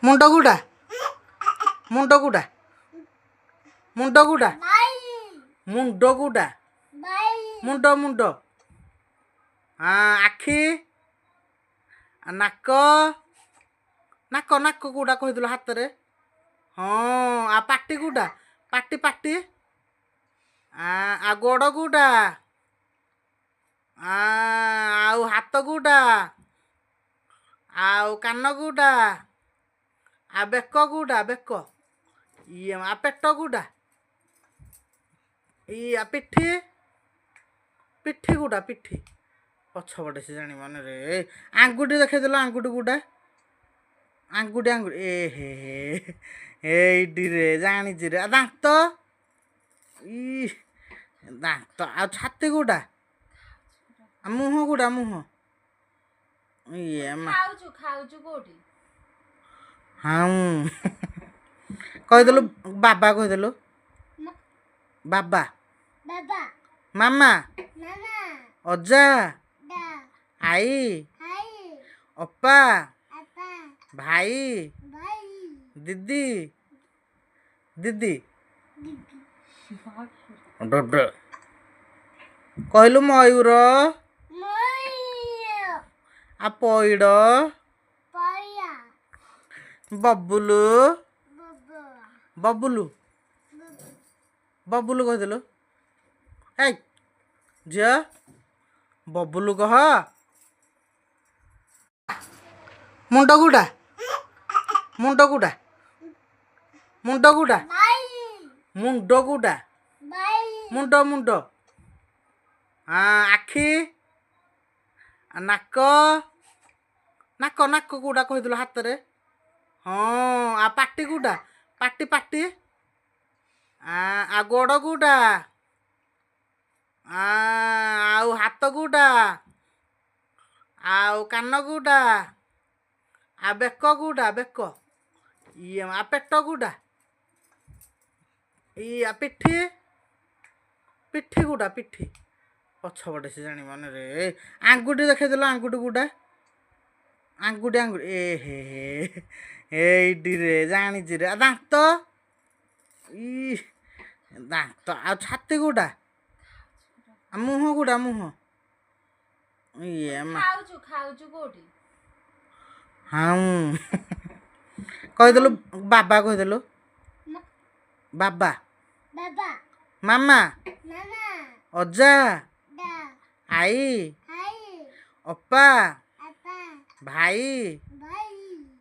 मुंड गुड़ा मुंड गुड़ा मुंड गुड़ा मुंड गुड़ा मुंड मुंड हाँ आखि नाक नाक नाक गुड़ा कहीदेल हाथ रे हाँ आ पाटी गुड़ा पाटी पाटी आ गोड़ गुड़ा आउ हाथ गुड़ा आउ कान गुड़ा आ बेक गुड़ा बेक ये आ पेट गुड़ा आ पिठी पिठी गुड़ा पिठी पछपटे से जानी मन रे आंगुठी देखल आंगुठी गुड़ा आंगुठी आंगुठी ए हे एडी रे जानी रे आ दांत ई दांत आ छाती गुड़ा आ मुह गुड़ा मुह ये खाऊचु कोठी हाँ कहीदेलु बाबा कहीदेलु बाबा बाबा मामा मामा अजा डा आई हाय अप्पा अपा भाई भाई दीदी दीदी कहलु मयूर मयो आ पैड़ पाया बबुलु बबा बबुलु बबुलु कहीदेलु ए झिଅ बबुलु कह मुंड गुड़ा मुंड गुड़ा मुंड गुड़ा भाई मुंड गुड़ा भाई मुंड मुंड हाँ आखि नाक नाक नाक गुड़ा कहीदेल हाथ रे हाँ आ पाटी गुड़ा पाटी पाटी आ गोड़ गुड़ा आउ हाथ गुड़ा आउ कान गुड़ा आ बेक गुड़ा बेक ये आ पेट गुड़ा आ पिठी पिठी गुड़ा पिठी पछपटे से जानी मन रे आंगुठी देखल आंगुठी गुड़ा आंगुठी आंगुठी ए हे एडी रे जानी रे आ दांत ई दांत आ छाती गुड़ा आ मुह गुड़ा मुह ये खाऊचु कोठी हाँ कहीदेलु बाबा कहीदेलु बाबा बाबा मामा मामा अजा डा आई हाय अप्पा अपा भाई